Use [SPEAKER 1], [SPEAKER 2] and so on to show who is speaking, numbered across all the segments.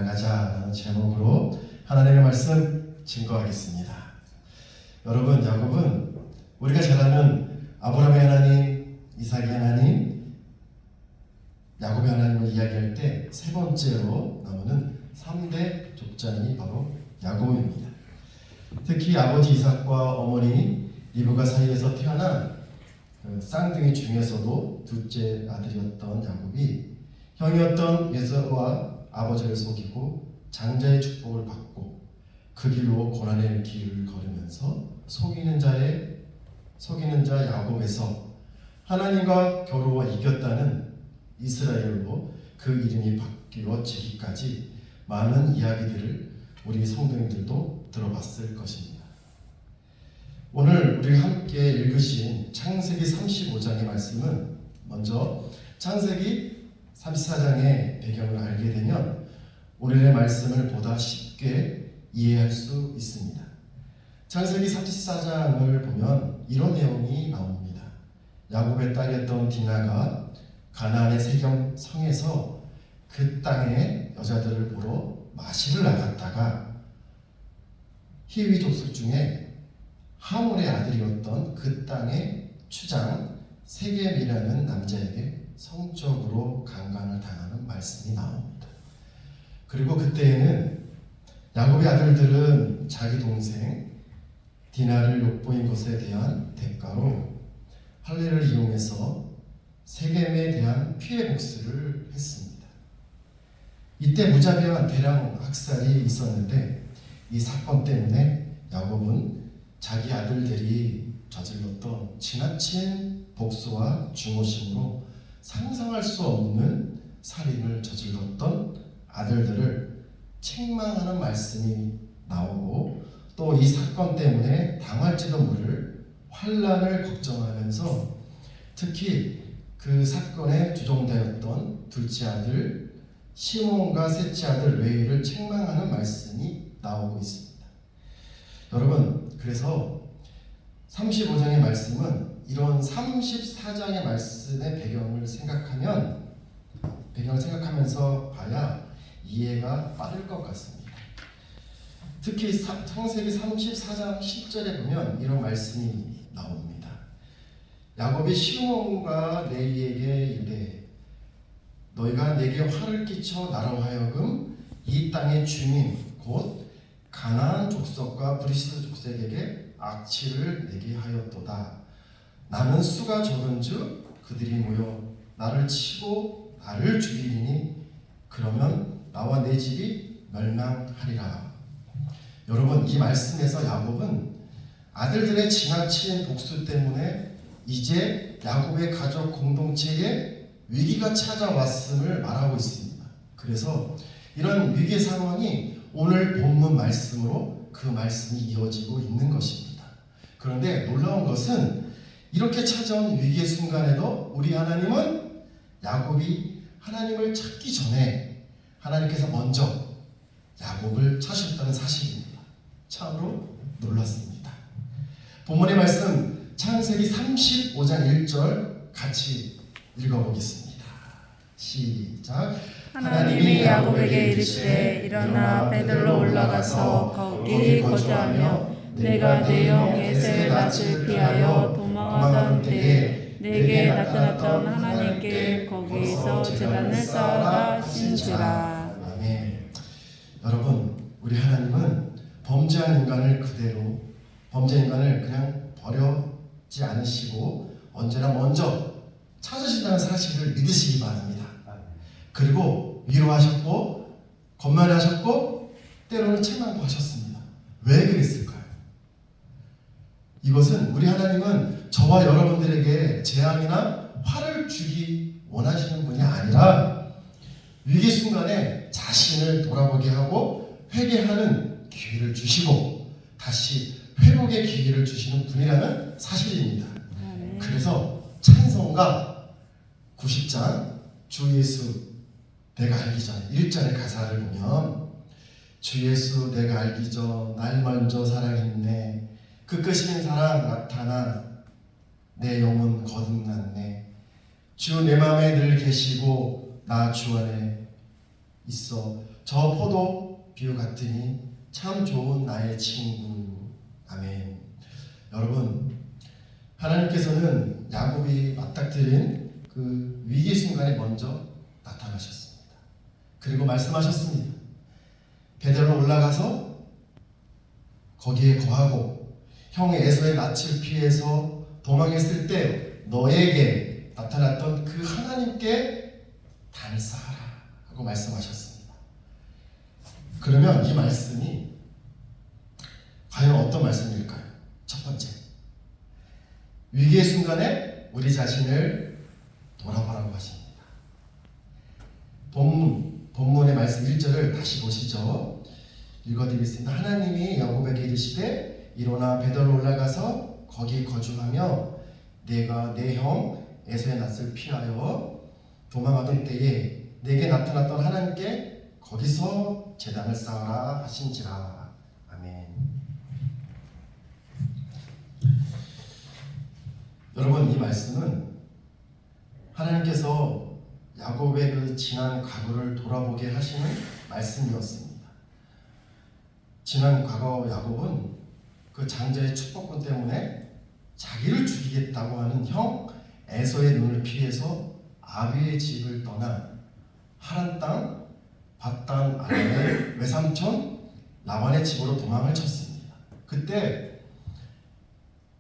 [SPEAKER 1] 나가자라는 제목으로 하나님의 말씀 증거하겠습니다. 여러분, 야곱은 우리가 잘 아는 아브라함의 하나님, 이삭의 하나님, 야곱의 하나님을 이야기할 때 세 번째로 나오는 3대 족장이 바로 야곱입니다. 특히 아버지 이삭과 어머니 리브가 사이에서 태어난 쌍둥이 중에서도 둘째 아들이었던 야곱이 형이었던 에서와 아버지를 속이고 장자의 축복을 받고 그 길로 고난의 길을 걸으면서 속이는 자 야곱에서 하나님과 겨루어 이겼다는 이스라엘로 그 이름이 바뀌어지기까지 많은 이야기들을 우리 성도님들도 들어봤을 것입니다. 오늘 우리가 함께 읽으신 창세기 35장의 말씀은 먼저 창세기 34장의 배경을 알게 되면 오늘의 말씀을 보다 쉽게 이해할 수 있습니다. 창세기 34장을 보면 이런 내용이 나옵니다. 야곱의 딸이었던 디나가 가나안의 세겜 성에서 그 땅의 여자들을 보러 마시를 나갔다가 히위 족속 중에 하몰의 아들이었던 그 땅의 추장 세겜이라는 남자에게 성적으로 강간을 당하는 말씀이 나옵니다. 그리고 그때에는 야곱의 아들들은 자기 동생 디나를 욕보인 것에 대한 대가로 할례를 이용해서 세겜에 대한 피해 복수를 했습니다. 이때 무자비한 대량 학살이 있었는데 이 사건 때문에 야곱은 자기 아들들이 저질렀던 지나친 복수와 중호심으로 상상할 수 없는 살인을 저질렀던 아들들을 책망하는 말씀이 나오고 또 이 사건 때문에 당할지도 모를 환난을 걱정하면서 특히 그 사건의 주종자였던 둘째 아들 시몬과 셋째 아들 레위를 책망하는 말씀이 나오고 있습니다. 여러분, 그래서 35장의 말씀은 이런 34장의 말씀의 배경을 생각하면서 봐야 이해가 빠를 것 같습니다. 특히 창세기 34장 10절에 보면 이런 말씀이 나옵니다. 야곱이 시몬과 레위에게 이르되 너희가 내게 화를 끼쳐 나로 하여금 이 땅의 주민 곧 가나안 족속과 브리스 족속에게 악취를 내게 하였도다. 나는 수가 적은즉 그들이 모여 나를 치고 나를 죽이리니 그러면 나와 내 집이 멸망하리라. 여러분, 이 말씀에서 야곱은 아들들의 지나친 복수 때문에 이제 야곱의 가족 공동체에 위기가 찾아왔음을 말하고 있습니다. 그래서 이런 위기 상황이 오늘 본문 말씀으로 그 말씀이 이어지고 있는 것입니다. 그런데 놀라운 것은 이렇게 찾아온 위기의 순간에도 우리 하나님은 야곱이 하나님을 찾기 전에 하나님께서 먼저 야곱을 찾으셨다는 사실입니다. 참으로 놀랐습니다. 본문의 말씀 창세기 35장 1절 같이 읽어보겠습니다. 시작.
[SPEAKER 2] 하나님이 야곱에게 이르시되 일어나 베들로 올라가서 거기 거주하며 내가 내 영 에서의 낯을 피하여 도망하던 때에 내게 나타났던 하나님께 거기에서 제단을 쌓아가신지라.
[SPEAKER 1] 아멘. 여러분, 우리 하나님은 범죄한 인간을 그냥 버리지 않으시고 언제나 먼저 찾으신다는 사실을 믿으시기 바랍니다. 그리고 위로하셨고 권면하셨고 때로는 책망도 하셨습니다. 왜 그랬을까요? 이것은 우리 하나님은 저와 여러분들에게 재앙이나 화를 주기 원하시는 분이 아니라 위기 순간에 자신을 돌아보게 하고 회개하는 기회를 주시고 다시 회복의 기회를 주시는 분이라는 사실입니다. 그래서 찬송가 90장 주 예수 내가 알기 전 1절의 가사를 보면 주 예수 내가 알기 전 날 먼저 사랑했네 그 끝이는 사랑 나타나 내 영혼 거듭났네 주 내 맘에 늘 계시고 나 주 안에 있어 저 포도 비유 같으니 참 좋은 나의 친구. 아멘. 여러분, 하나님께서는 야곱이 맞닥뜨린 그 위기 순간에 먼저 나타나셨습니다. 그리고 말씀하셨습니다. 베델로 올라가서 거기에 거하고 형의 에서의 낯을 피해서 도망했을 때 너에게 나타났던 그 하나님께 단을 쌓아라 하고 말씀하셨습니다. 그러면 이 말씀이 과연 어떤 말씀일까요? 첫 번째, 위기의 순간에 우리 자신을 돌아보라고 하십니다. 본문의 말씀 1절을 다시 보시죠. 읽어드리겠습니다. 하나님이 야곱에게 이르시되 일어나 베델로 올라가서 거기 거주하며 내가 내 형 에서의 낯을 피하여 도망하던 때에 내게 나타났던 하나님께 거기서 제단을 쌓아라 하신지라. 아멘. 여러분, 이 말씀은 하나님께서 야곱의 그 지난 과거를 돌아보게 하시는 말씀이었습니다. 지난 과거 야곱은 그 장자의 축복권 때문에 자기를 죽이겠다고 하는 형 에서의 눈을 피해서 아비의 집을 떠나 하란 땅 밧단 아람의 외삼촌 라반의 집으로 도망을 쳤습니다. 그때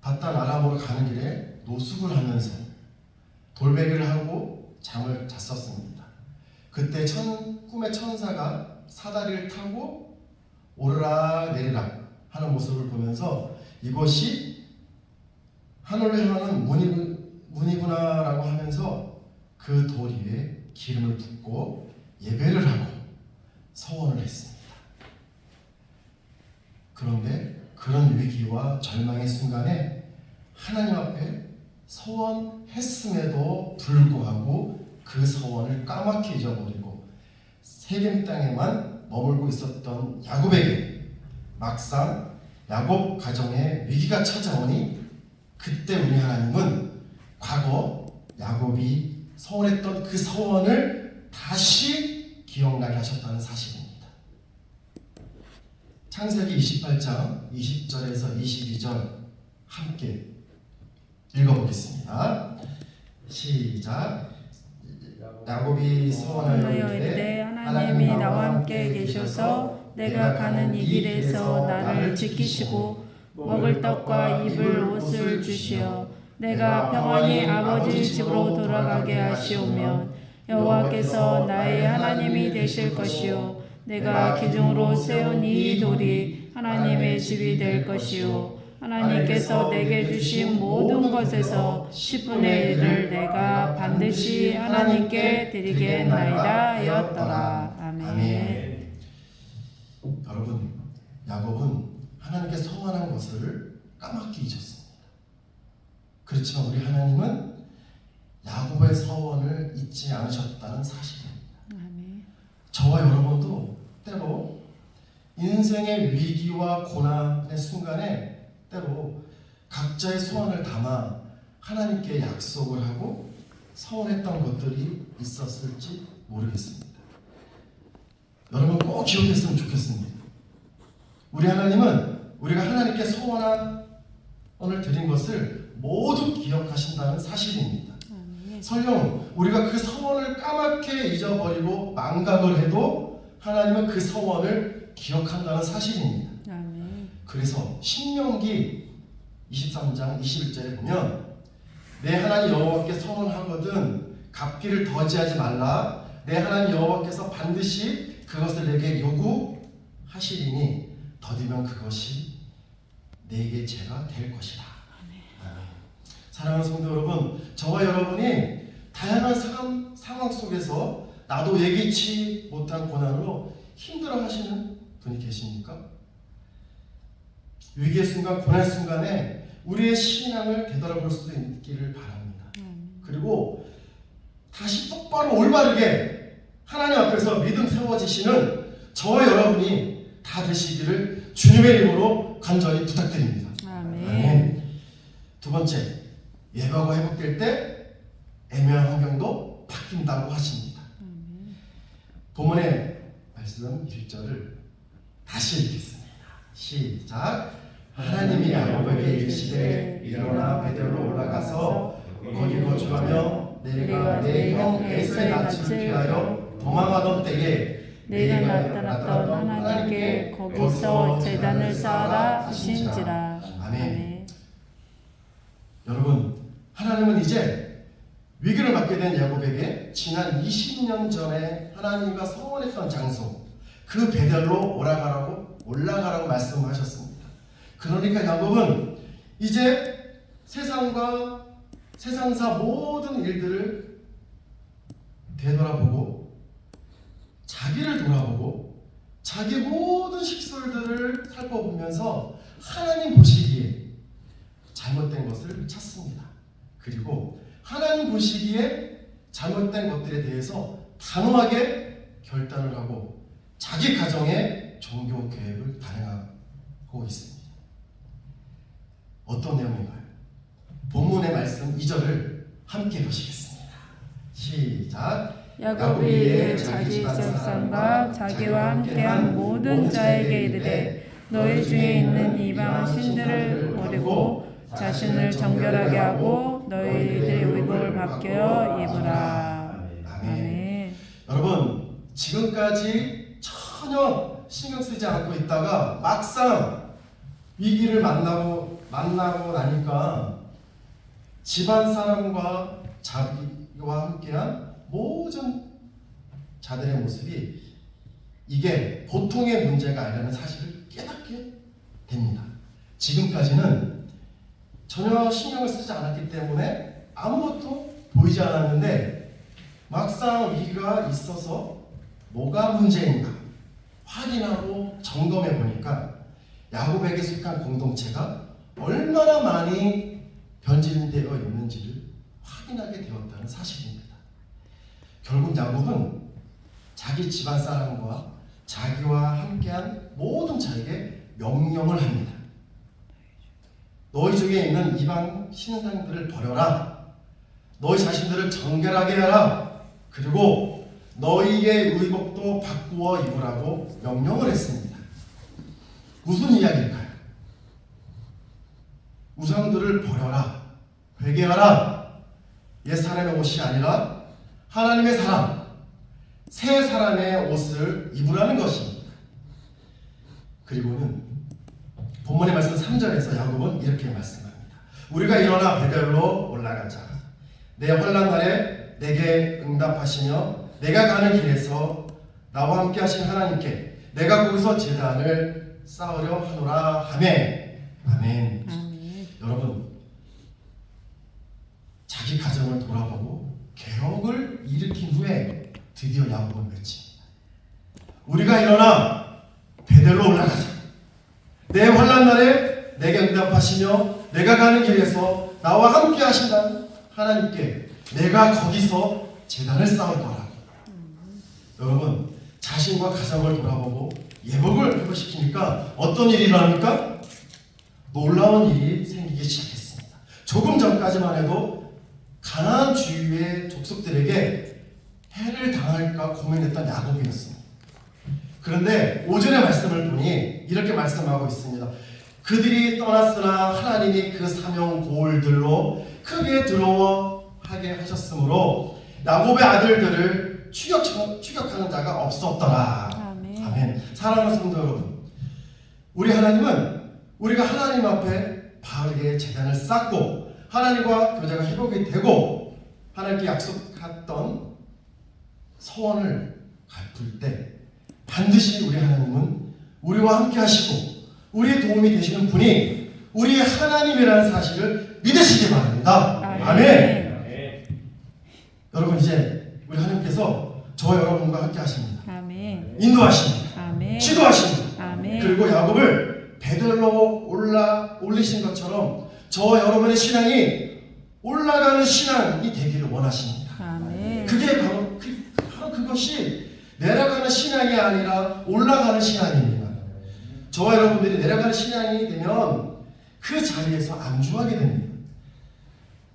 [SPEAKER 1] 밧단 아람으로 가는 길에 노숙을 하면서 돌베개를 하고 잠을 잤었습니다. 그때 꿈의 천사가 사다리를 타고 오르락 내리락 하는 모습을 보면서 이것이 하늘을 향하는 문이구나라고 하면서 그 돌 위에 기름을 붓고 예배를 하고 서원을 했습니다. 그런데 그런 위기와 절망의 순간에 하나님 앞에 서원했음에도 불구하고 그 서원을 까맣게 잊어버리고 세겜 땅에만 머물고 있었던 야곱에게 막상 야곱 가정에 위기가 찾아오니 그때 우리 하나님은 과거 야곱이 서원했던 그 서원을 다시 기억나게 하셨다는 사실입니다. 창세기 28장 20절에서 22절 함께 읽어보겠습니다. 시작. 야곱이 서원하여 이르되
[SPEAKER 2] 하나님이 나와 함께 계셔서 내가 가는 이 길에서 나를 지키시고 먹을 떡과 입을 옷을 주시어 내가 평안히 아버지 집으로 돌아가게 하시오면 여호와께서 나의 하나님이 되실 것이요 내가 기둥으로 세운 이 돌이 하나님의 집이 될 것이요 하나님께서 내게 주신 모든 것에서 10분의 1을 내가 반드시 하나님께 드리겠나이다 하였더라. 아멘.
[SPEAKER 1] 여러분, 야곱은 하나님께 서원한 것을 까맣게 잊었습니다. 그렇지만 우리 하나님은 야곱의 서원을 잊지 않으셨다는 사실입니다.
[SPEAKER 2] 아멘.
[SPEAKER 1] 저와 여러분도 때로 인생의 위기와 고난의 순간에 때로 각자의 소원을 담아 하나님께 약속을 하고 서원했던 것들이 있었을지 모르겠습니다. 여러분 꼭 기억했으면 좋겠습니다. 우리 하나님은 우리가 하나님께 소원을 드린 것을 모두 기억하신다는 사실입니다. 설령 우리가 그 서원을 까맣게 잊어버리고 망각을 해도 하나님은 그 서원을 기억한다는 사실입니다. 그래서 신명기 23장 21절에 보면 내 하나님 여호와께 서원하거든 갚기를 더디하지 말라. 내 하나님 여호와께서 반드시 그것을 내게 요구하시리니 더디면 그것이 내게 죄가 될 것이다. 아멘. 사랑하는 성도 여러분, 저와 여러분이 다양한 상황 속에서 나도 예기치 못한 고난으로 힘들어하시는 분이 계십니까? 위기의 순간, 고난의 순간에 우리의 신앙을 되돌아볼 수 있기를 바랍니다. 그리고 다시 똑바로 올바르게 하나님 앞에서 믿음 세워지시는 저와 여러분이 다 되시기를 주님의 이름으로 간절히 부탁드립니다.
[SPEAKER 2] 아멘.
[SPEAKER 1] 두 번째, 예배가 회복될 때 애매한 환경도 바뀐다고 하십니다. 본문의 말씀 1절을 다시 읽겠습니다. 시작. 하나님이 야곱에게 이르시되 일어나 베델로 올라가서 거기 거주하며 내가 내 형 에서의 낯을 피하여 도망하던 때에
[SPEAKER 2] 내가 나타났던 하나님께 거기서 제단을 쌓아라 하신지라. 아멘.
[SPEAKER 1] 여러분, 하나님은 이제 위기를 맞게 된 야곱에게 지난 20년 전에 하나님과 서원했던 장소, 그 베델로 올라가라고 말씀하셨습니다. 그러니까 야곱은 이제 세상사 모든 일들을 되돌아보고 자기를 돌아보고 자기 모든 식솔들을 살펴보면서 하나님 보시기에 잘못된 것을 찾습니다. 그리고 하나님 보시기에 잘못된 것들에 대해서 단호하게 결단을 하고 자기 가정의 종교 계획을 단행하고 있습니다. 어떤 내용인가요? 본문의 말씀 2절을 함께 보시겠습니다. 시작.
[SPEAKER 2] 야곱이 이에 자기 집사람과 자기와 함께한 모든 자에게 이르되 너희 중에 있는 이방 신들을 버리고 자신을 정결하게 하고 너희들의 의복을 벗겨 입으라. 아멘.
[SPEAKER 1] 여러분, 지금까지 전혀 신경 쓰지 않고 있다가 막상 위기를 만나고 나니까 집안 사람과 자기와 함께한 모든 자들의 모습이 이게 보통의 문제가 아니라는 사실을 깨닫게 됩니다. 지금까지는 전혀 신경을 쓰지 않았기 때문에 아무것도 보이지 않았는데 막상 위기가 있어서 뭐가 문제인가 확인하고 점검해 보니까 야곱에게 속한 공동체가 얼마나 많이 변질되어 있는지를 확인하게 되었다는 사실입니다. 결국 야곱은 자기 집안 사람과 자기와 함께한 모든 자에게 명령을 합니다. 너희 중에 있는 이방 신상들을 버려라. 너희 자신들을 정결하게 하라. 그리고 너희의 의복도 바꾸어 입으라고 명령을 했습니다. 무슨 이야기일까요? 우상들을 버려라. 회개하라. 옛사람의 옷이 아니라 하나님의 사람, 새 사람의 옷을 입으라는 것입니다. 그리고는 본문의 말씀 3절에서 야곱은 이렇게 말씀합니다. 우리가 일어나 베델로 올라가자. 내 환난 날에 내게 응답하시며 내가 가는 길에서 나와 함께 하신 하나님께 내가 거기서 제단을 쌓으려 하노라 하며. 아멘. 여러분, 자기 가정을 돌아보고 개혁을 일으킨 후에 드디어 야곱은 외칩니다. 우리가 일어나 베델로 올라가자. 내 환난 날에 내게 응답하시며 내가 가는 길에서 나와 함께 하신다는 하나님께 내가 거기서 제단을 쌓을 거라고. 여러분, 자신과 가정을 돌아보고 예복을 회복시키니까 어떤 일이 일어납니까? 놀라운 일이 생기기 시작했습니다. 조금 전까지만 해도 가나안 주위의 족속들에게 해를 당할까 고민했던 야곱이었습니다. 그런데 오전의 말씀을 보니 이렇게 말씀하고 있습니다. 그들이 떠났으나 하나님이 그 사명 고울들로 크게 두려워하게 하셨으므로 야곱의 아들들을 추격하는 자가 없었더라. 아멘. 사랑하는 성도 여러분, 우리 하나님은 우리가 하나님 앞에 바르게 제단을 쌓고 하나님과 교제가 회복이 되고 하나님께 약속했던 서원을 갚을 때 반드시 우리 하나님은 우리와 함께 하시고 우리의 도움이 되시는 분이 우리의 하나님이라는 사실을 믿으시기 바랍니다. 아멘. 여러분, 이제 우리 하나님께서 저와 여러분과 함께 하십니다.
[SPEAKER 2] 아멘.
[SPEAKER 1] 인도하십니다.
[SPEAKER 2] 아멘.
[SPEAKER 1] 지도하십니다.
[SPEAKER 2] 아멘.
[SPEAKER 1] 그리고 야곱을 베델로 올리신 것처럼 저와 여러분의 신앙이 올라가는 신앙이 되기를 원하십니다.
[SPEAKER 2] 아멘.
[SPEAKER 1] 그게 바로 그것이 내려가는 신앙이 아니라 올라가는 신앙입니다. 저와 여러분들이 내려가는 신앙이 되면 그 자리에서 안주하게 됩니다.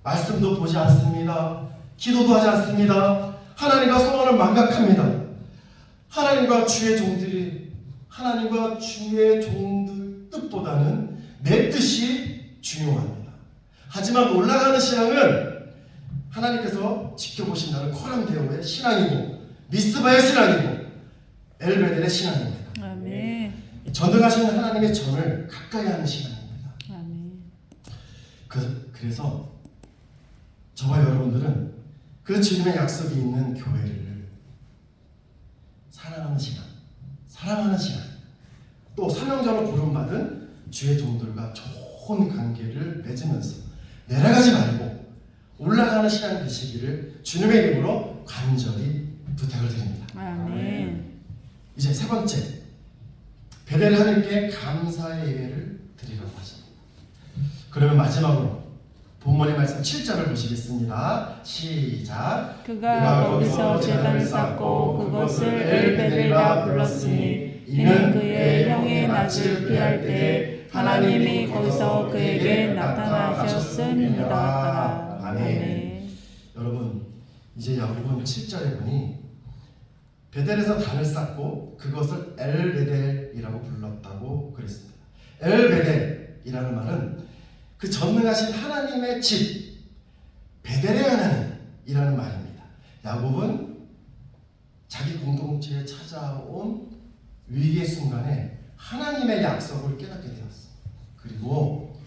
[SPEAKER 1] 말씀도 보지 않습니다. 기도도 하지 않습니다. 하나님과 소원을 망각합니다. 하나님과 주의 종들이 하나님과 주의 종들 뜻보다는 내 뜻이 중요합니다. 하지만 올라가는 신앙은 하나님께서 지켜보신다는 코람데오의 신앙이고 미스바의 신앙이고 엘베델의 신앙입니다.
[SPEAKER 2] 아멘.
[SPEAKER 1] 전능하신 하나님의 전을 가까이 하는 신앙입니다.
[SPEAKER 2] 아멘.
[SPEAKER 1] 그래서 저와 여러분들은 그 주님의 약속이 있는 교회를 사랑하는 신앙, 사랑하는 신앙, 또 사명자로 부름받은 주의 종들과 좋은 관계를 맺으면서 내려가지 말고 올라가는 신앙 되시기를 주님의 이름으로 간절히 부탁을 드립니다.
[SPEAKER 2] 아멘.
[SPEAKER 1] 이제 세 번째, 베델 하나님께 감사의 예배를 드리라고 하십니다. 그러면 마지막으로 본문의 말씀 7절을 보시겠습니다. 시작.
[SPEAKER 2] 그가 거기서 제단을 쌓고 그것을 엘베델이라 불렀으니 이는 그의 형의 낯을 피할 때 하나님이 거기서 그에게 나타나셨음이니라. 아멘.
[SPEAKER 1] 여러분, 이제 야고보는 7절에 보니 베델에서 단을 쌓고 그것을 엘베델이라고 불렀다고 그랬습니다. 엘베델이라는 말은 그 전능하신 하나님의 집, 베델의 하나님이라는 말입니다. 야곱은 자기 공동체에 찾아온 위기의 순간에 하나님의 약속을 깨닫게 되었습니다. 그리고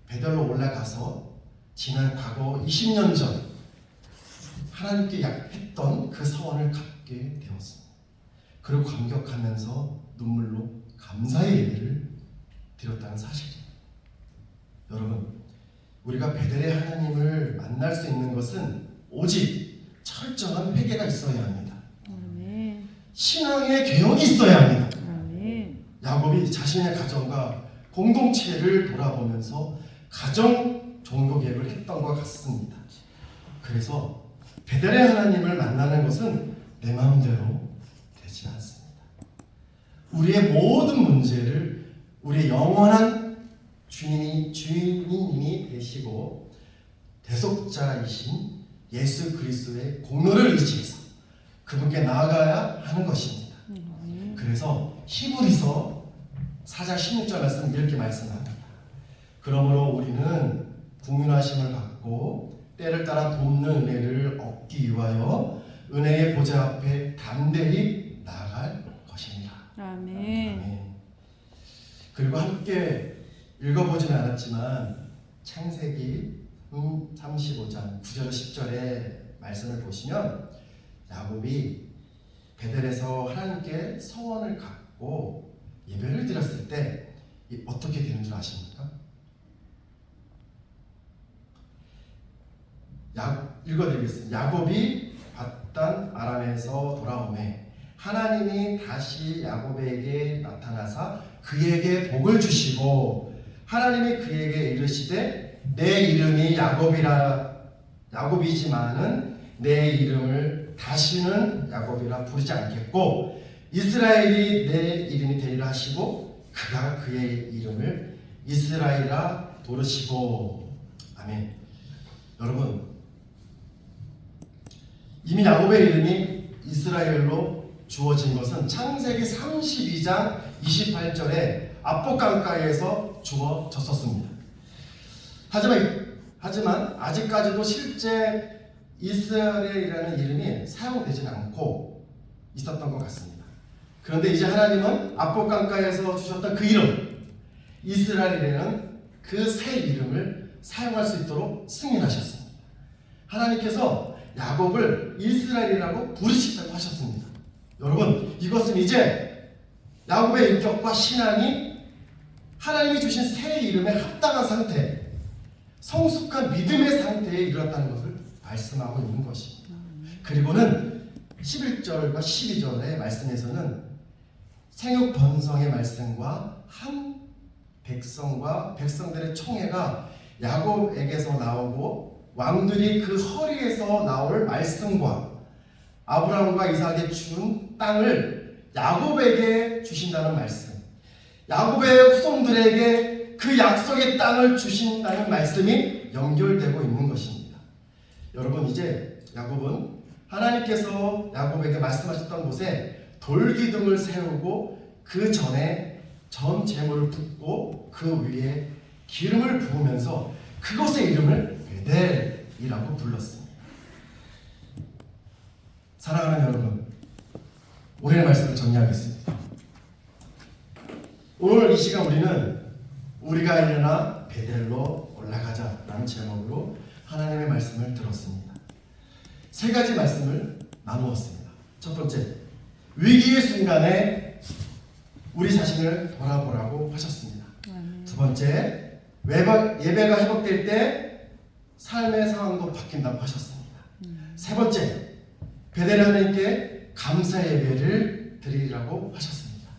[SPEAKER 1] 베델로 올라가서 지난 과거 20년 전 하나님께 약했던 그 서원을 갚게 되었습니다. 그리고 감격하면서 눈물로 감사의 예배를 드렸다는 사실입니다. 여러분, 우리가 베델의 하나님을 만날 수 있는 것은 오직 철저한 회개가 있어야 합니다.
[SPEAKER 2] 아멘.
[SPEAKER 1] 신앙의 개혁이 있어야 합니다.
[SPEAKER 2] 아멘.
[SPEAKER 1] 야곱이 자신의 가정과 공동체를 돌아보면서 가정 종교 개혁을 했던 것 같습니다. 그래서 베델의 하나님을 만나는 것은 내 마음대로 되지 않습니다. 우리의 모든 문제를 우리의 영원한 주님이 되시고 대속자이신 예수 그리스도의 공로를 의지해서 그분께 나아가야 하는 것입니다. 그래서 히브리서 4장 16절 말씀 이렇게 말씀합니다. 그러므로 우리는 국률하심을 받고 때를 따라 돕는 은혜를 얻기 위하여 은혜의 보좌 앞에 담대히 나아갈 것입니다.
[SPEAKER 2] 아멘.
[SPEAKER 1] 아멘. 그리고 함께 읽어보지는 않았지만 창세기 35장 9절 10절의 말씀을 보시면 야곱이 베델에서 하나님께 서원을 갖고 예배를 드렸을 때 어떻게 되는 줄 아십니까? 읽어드리겠습니다. 야곱이 밧단 아람에서 돌아오매 하나님이 다시 야곱에게 나타나사 그에게 복을 주시고 하나님이 그에게 이르시되 내 이름이 야곱이지만은 내 이름을 다시는 야곱이라 부르지 않겠고 이스라엘이 내 이름이 되리라 하시고 그가 그의 이름을 이스라엘이라 부르시고. 아멘. 여러분, 이미 야곱의 이름이 이스라엘로 주어진 것은 창세기 32장 28절에 압복강가에서 주어졌었습니다. 하지만 아직까지도 실제 이스라엘이라는 이름이 사용되지 않고 있었던 것 같습니다. 그런데 이제 하나님은 압복강가에서 주셨던 그 이름 이스라엘이라는 그 새 이름을 사용할 수 있도록 승인하셨습니다. 하나님께서 야곱을 이스라엘이라고 부르시다고 하셨습니다. 여러분, 이것은 이제 야곱의 인격과 신앙이 하나님이 주신 새 이름에 합당한 상태, 성숙한 믿음의 상태에 이르렀다는 것을 말씀하고 있는 것입니다. 그리고는 11절과 12절의 말씀에서는 생육 번성의 말씀과 한 백성과 백성들의 총회가 야곱에게서 나오고 왕들이 그 허리에서 나올 말씀과 아브라함과 이삭에게 준 땅을 야곱에게 주신다는 말씀, 야곱의 후손들에게 그 약속의 땅을 주신다는 말씀이 연결되고 있는 것입니다. 여러분, 이제 야곱은 하나님께서 야곱에게 말씀하셨던 곳에 돌기둥을 세우고 그 전에 전 제물을 붓고 그 위에 기름을 부으면서 그곳의 이름을 베델이라고 불렀습니다. 사랑하는 여러분, 오늘의 말씀을 정리하겠습니다. 오늘 이 시간 우리는 우리가 일어나 베델로 올라가자라는 제목으로 하나님의 말씀을 들었습니다. 세 가지 말씀을 나누었습니다. 첫 번째, 위기의 순간에 우리 자신을 돌아보라고 하셨습니다. 두 번째, 예배가 회복될 때 삶의 상황도 바뀐다고 하셨습니다. 세 번째, 베델 하나님께 감사 예배를 드리라고 하셨습니다.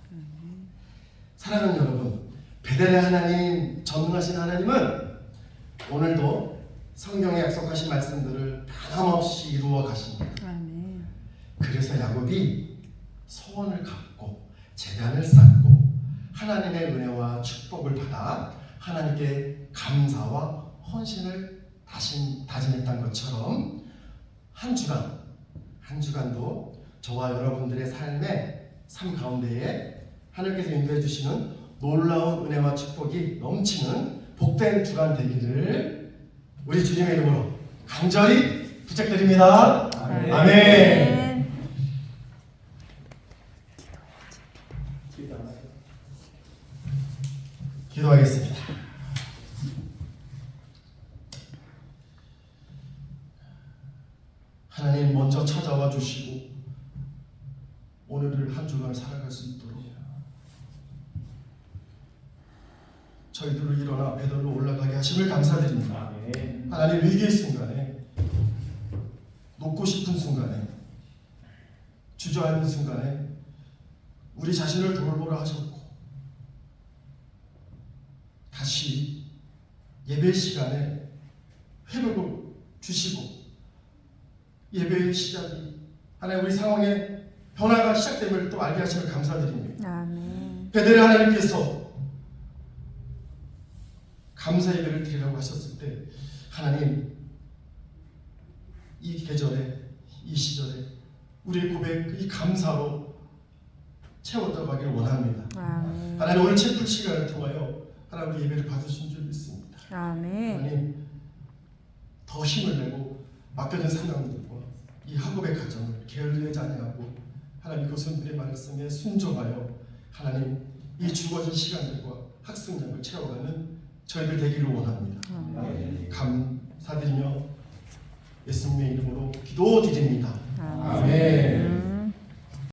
[SPEAKER 1] 사랑하는 여러분, 베델의 하나님, 전능하신 하나님은 오늘도 성경에 약속하신 말씀들을 변함없이 이루어 가십니다. 그래서 야곱이 소원을 갚고 제단을 쌓고 하나님의 은혜와 축복을 받아 하나님께 감사와 헌신을 다짐했던 것처럼 한 주간도 저와 여러분들의 삶 가운데에 하나님께서 인도해 주시는 놀라운 은혜와 축복이 넘치는 복된 주간 되기를 우리 주님의 이름으로 간절히 부탁드립니다. 아멘. 기도하겠습니다. 하나님 먼저 찾아와 주시고 오늘을 한 주간을 살아갈 수 있도록 저희들을 일어나 베델로 올라가게 하심을 감사드립니다. 하나님, 위기의 순간에, 놓고 싶은 순간에, 주저앉는 순간에 우리 자신을 돌보라 하셨고 다시 예배 시간에 회복을 주시고 예배의 시작이 하나님 우리 상황의 변화가 시작됨을 또 알게 하심을 감사드립니다. 베델의 하나님께서 감사 예배를 드리라고 하셨을 때 하나님, 이 계절에, 이 시절에 우리의 고백, 이 감사로 채워들어가기를 원합니다. 하나님, 오늘 채플 시간을 통하여 하나님 우리 예배를 받으신 줄 믿습니다. 하나님, 더 힘을 내고 맡겨진 상황들과 이 학업의 가정을 게을리하지 아니하고 하나님 교수님들의 말씀에 순종하여 하나님 이 주어진 시간들과 학습량을 채워가는 저희들 되기를 원합니다. 감사드리며 예수님의 이름으로 기도드립니다. 아멘.